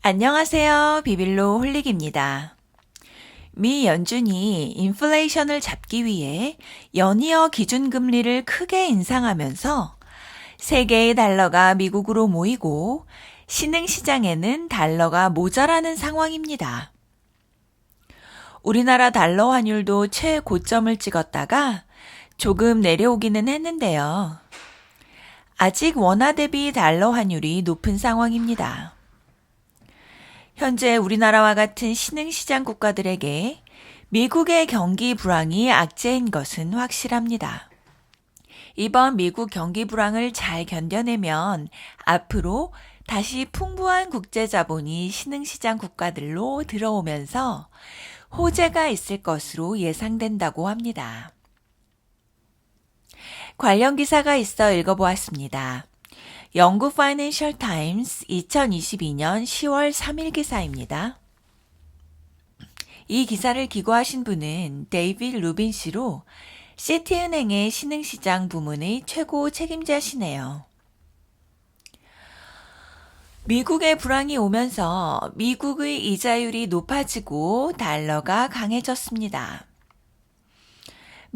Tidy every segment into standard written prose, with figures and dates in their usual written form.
안녕하세요. 비빌로 홀릭입니다. 미 연준이 인플레이션을 잡기 위해 연이어 기준금리를 크게 인상하면서 세계의 달러가 미국으로 모이고 신흥시장에는 달러가 모자라는 상황입니다. 우리나라 달러 환율도 최고점을 찍었다가 조금 내려오기는 했는데요. 아직 원화 대비 달러 환율이 높은 상황입니다. 현재 우리나라와 같은 신흥시장 국가들에게 미국의 경기 불황이 악재인 것은 확실합니다. 이번 미국 경기 불황을 잘 견뎌내면 앞으로 다시 풍부한 국제 자본이 신흥시장 국가들로 들어오면서 호재가 있을 것으로 예상된다고 합니다. 관련 기사가 있어 읽어보았습니다. 영국 파이낸셜 타임스 2022년 10월 3일 기사입니다. 이 기사를 기고하신 분은 데이빗 루빈 씨로 시티은행의 신흥시장 부문의 최고 책임자시네요. 미국의 불황이 오면서 미국의 이자율이 높아지고 달러가 강해졌습니다.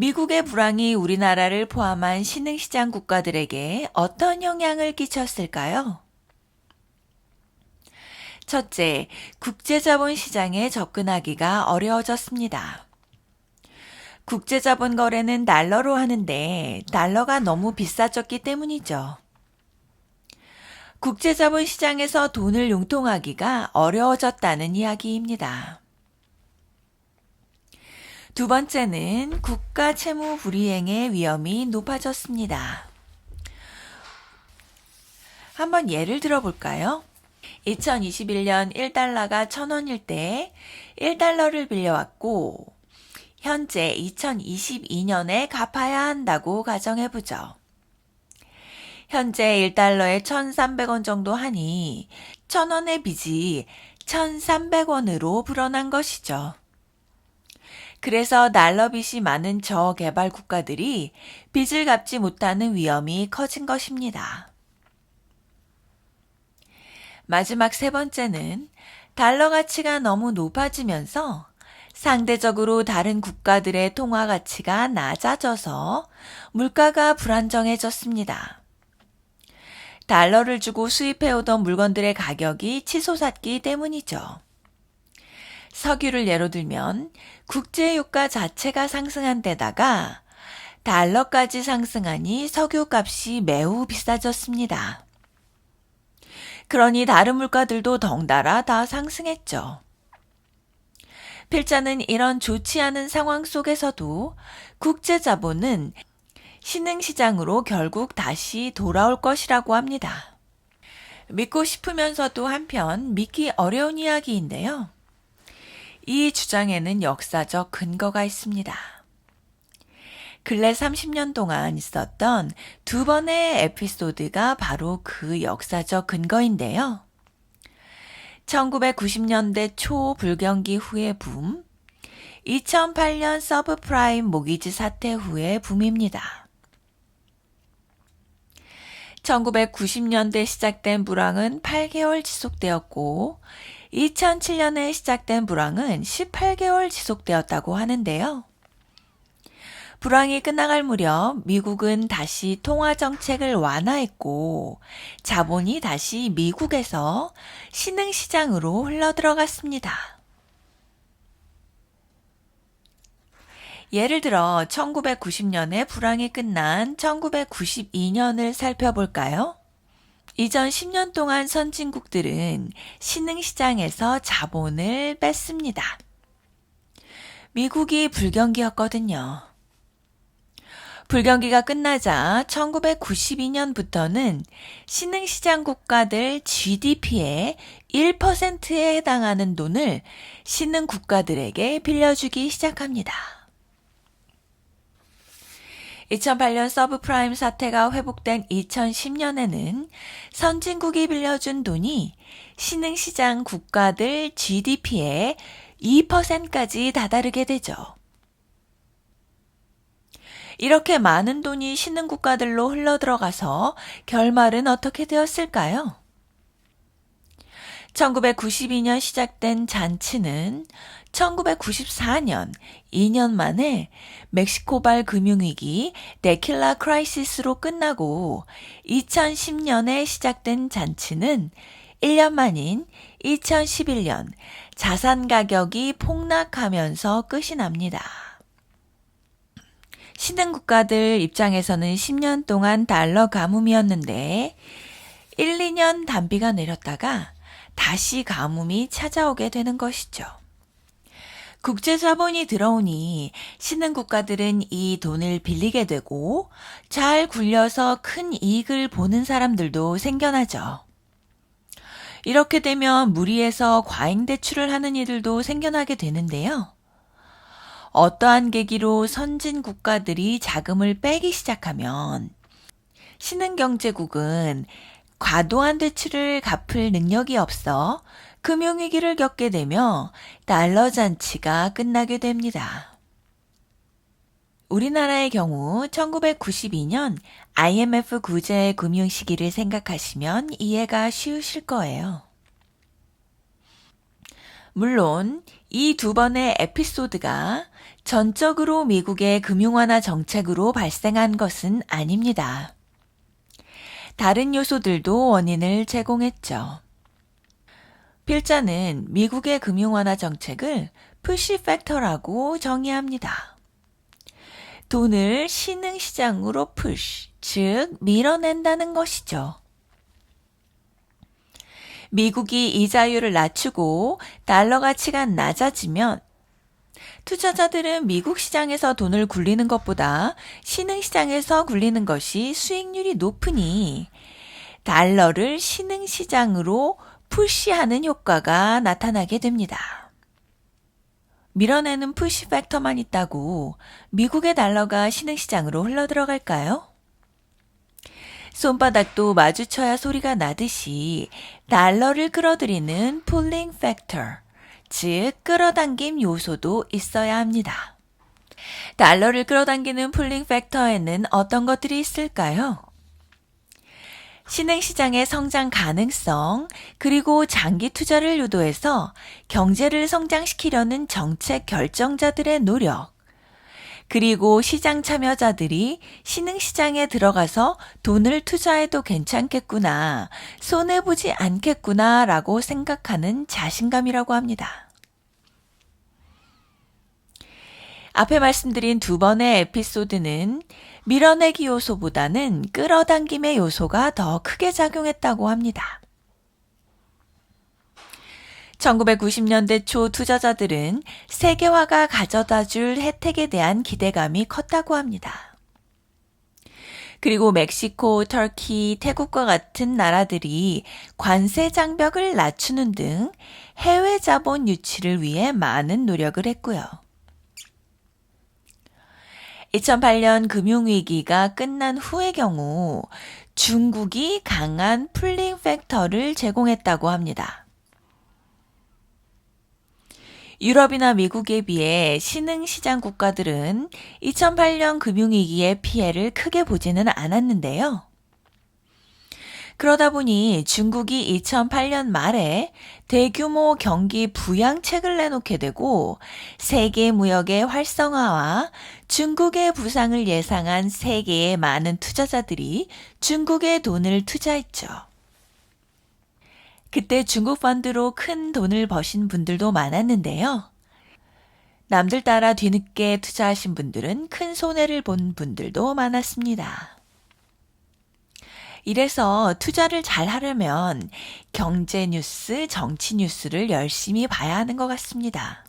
미국의 불황이 우리나라를 포함한 신흥시장 국가들에게 어떤 영향을 끼쳤을까요? 첫째, 국제자본 시장에 접근하기가 어려워졌습니다. 국제자본 거래는 달러로 하는데 달러가 너무 비싸졌기 때문이죠. 국제자본 시장에서 돈을 융통하기가 어려워졌다는 이야기입니다. 두 번째는 국가 채무 불이행의 위험이 높아졌습니다. 한번 예를 들어볼까요? 2021년 1달러가 1,000원일 때 1달러를 빌려왔고 현재 2022년에 갚아야 한다고 가정해보죠. 현재 1달러에 1,300원 정도 하니 1,000원의 빚이 1,300원으로 불어난 것이죠. 그래서 달러 빚이 많은 저개발 국가들이 빚을 갚지 못하는 위험이 커진 것입니다. 마지막 세 번째는 달러 가치가 너무 높아지면서 상대적으로 다른 국가들의 통화 가치가 낮아져서 물가가 불안정해졌습니다. 달러를 주고 수입해오던 물건들의 가격이 치솟았기 때문이죠. 석유를 예로 들면 국제유가 자체가 상승한 데다가 달러까지 상승하니 석유값이 매우 비싸졌습니다. 그러니 다른 물가들도 덩달아 다 상승했죠. 필자는 이런 좋지 않은 상황 속에서도 국제자본은 신흥시장으로 결국 다시 돌아올 것이라고 합니다. 믿고 싶으면서도 한편 믿기 어려운 이야기인데요. 이 주장에는 역사적 근거가 있습니다. 근래 30년 동안 있었던 두 번의 에피소드가 바로 그 역사적 근거인데요. 1990년대 초 불경기 후의 붐, 2008년 서브프라임 모기지 사태 후의 붐입니다. 1990년대 시작된 불황은 8개월 지속되었고 2007년에 시작된 불황은 18개월 지속되었다고 하는데요. 불황이 끝나갈 무렵 미국은 다시 통화 정책을 완화했고 자본이 다시 미국에서 신흥시장으로 흘러들어갔습니다. 예를 들어 1990년에 불황이 끝난 1992년을 살펴볼까요? 이전 10년 동안 선진국들은 신흥시장에서 자본을 뺐습니다. 미국이 불경기였거든요. 불경기가 끝나자 1992년부터는 신흥시장 국가들 GDP의 1%에 해당하는 돈을 신흥 국가들에게 빌려주기 시작합니다. 2008년 서브프라임 사태가 회복된 2010년에는 선진국이 빌려준 돈이 신흥시장 국가들 GDP의 2%까지 다다르게 되죠. 이렇게 많은 돈이 신흥 국가들로 흘러들어가서 결말은 어떻게 되었을까요? 1992년 시작된 잔치는 1994년 2년 만에 멕시코발 금융위기 데킬라 크라이시스로 끝나고 2010년에 시작된 잔치는 1년 만인 2011년 자산 가격이 폭락하면서 끝이 납니다. 신흥국가들 입장에서는 10년 동안 달러 가뭄이었는데 1, 2년 단비가 내렸다가 다시 가뭄이 찾아오게 되는 것이죠. 국제 자본이 들어오니 신흥국가들은 이 돈을 빌리게 되고 잘 굴려서 큰 이익을 보는 사람들도 생겨나죠. 이렇게 되면 무리해서 과잉 대출을 하는 이들도 생겨나게 되는데요. 어떠한 계기로 선진 국가들이 자금을 빼기 시작하면 신흥경제국은 과도한 대출을 갚을 능력이 없어 금융위기를 겪게 되며 달러 잔치가 끝나게 됩니다. 우리나라의 경우 1992년 IMF 구제 금융 시기를 생각하시면 이해가 쉬우실 거예요. 물론 이 두 번의 에피소드가 전적으로 미국의 금융완화 정책으로 발생한 것은 아닙니다. 다른 요소들도 원인을 제공했죠. 필자는 미국의 금융완화 정책을 푸시 팩터라고 정의합니다. 돈을 신흥시장으로 푸시, 즉 밀어낸다는 것이죠. 미국이 이자율을 낮추고 달러 가치가 낮아지면 투자자들은 미국 시장에서 돈을 굴리는 것보다 신흥시장에서 굴리는 것이 수익률이 높으니 달러를 신흥시장으로 푸시하는 효과가 나타나게 됩니다. 밀어내는 푸시 팩터만 있다고 미국의 달러가 신흥시장으로 흘러들어갈까요? 손바닥도 마주쳐야 소리가 나듯이 달러를 끌어들이는 폴링 팩터, 즉 끌어당김 요소도 있어야 합니다. 달러를 끌어당기는 폴링 팩터에는 어떤 것들이 있을까요? 신흥시장의 성장 가능성, 그리고 장기 투자를 유도해서 경제를 성장시키려는 정책 결정자들의 노력, 그리고 시장 참여자들이 신흥시장에 들어가서 돈을 투자해도 괜찮겠구나, 손해보지 않겠구나 라고 생각하는 자신감이라고 합니다. 앞에 말씀드린 두 번의 에피소드는 밀어내기 요소보다는 끌어당김의 요소가 더 크게 작용했다고 합니다. 1990년대 초 투자자들은 세계화가 가져다 줄 혜택에 대한 기대감이 컸다고 합니다. 그리고 멕시코, 터키, 태국과 같은 나라들이 관세 장벽을 낮추는 등 해외 자본 유치를 위해 많은 노력을 했고요. 2008년 금융위기가 끝난 후의 경우 중국이 강한 풀링 팩터를 제공했다고 합니다. 유럽이나 미국에 비해 신흥시장 국가들은 2008년 금융위기의 피해를 크게 보지는 않았는데요. 그러다 보니 중국이 2008년 말에 대규모 경기 부양책을 내놓게 되고 세계 무역의 활성화와 중국의 부상을 예상한 세계의 많은 투자자들이 중국에 돈을 투자했죠. 그때 중국 펀드로 큰 돈을 버신 분들도 많았는데요. 남들 따라 뒤늦게 투자하신 분들은 큰 손해를 본 분들도 많았습니다. 이래서 투자를 잘 하려면 경제 뉴스, 정치 뉴스를 열심히 봐야 하는 것 같습니다.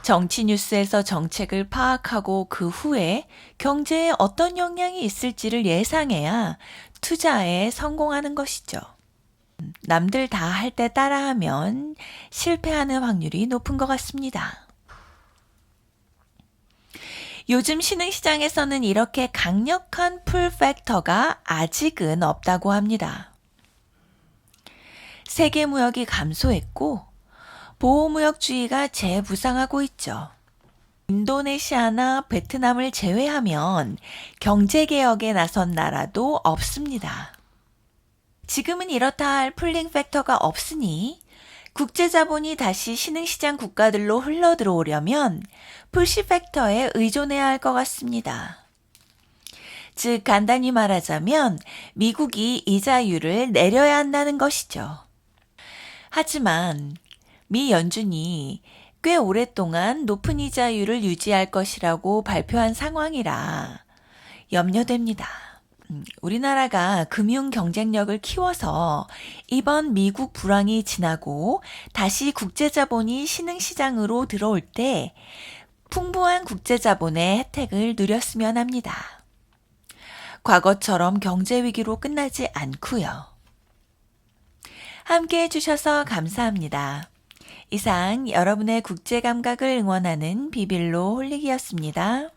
정치 뉴스에서 정책을 파악하고 그 후에 경제에 어떤 영향이 있을지를 예상해야 투자에 성공하는 것이죠. 남들 다 할 때 따라하면 실패하는 확률이 높은 것 같습니다. 요즘 신흥시장에서는 이렇게 강력한 풀 팩터가 아직은 없다고 합니다. 세계 무역이 감소했고 보호무역주의가 재부상하고 있죠. 인도네시아나 베트남을 제외하면 경제개혁에 나선 나라도 없습니다. 지금은 이렇다 할 풀링 팩터가 없으니 국제 자본이 다시 신흥시장 국가들로 흘러 들어오려면 푸시 팩터에 의존해야 할 것 같습니다. 즉 간단히 말하자면 미국이 이자율을 내려야 한다는 것이죠. 하지만 미 연준이 꽤 오랫동안 높은 이자율을 유지할 것이라고 발표한 상황이라 염려됩니다. 우리나라가 금융 경쟁력을 키워서 이번 미국 불황이 지나고 다시 국제자본이 신흥시장으로 들어올 때 풍부한 국제자본의 혜택을 누렸으면 합니다. 과거처럼 경제위기로 끝나지 않고요. 함께 해주셔서 감사합니다. 이상 여러분의 국제감각을 응원하는 비빌로 홀릭이었습니다.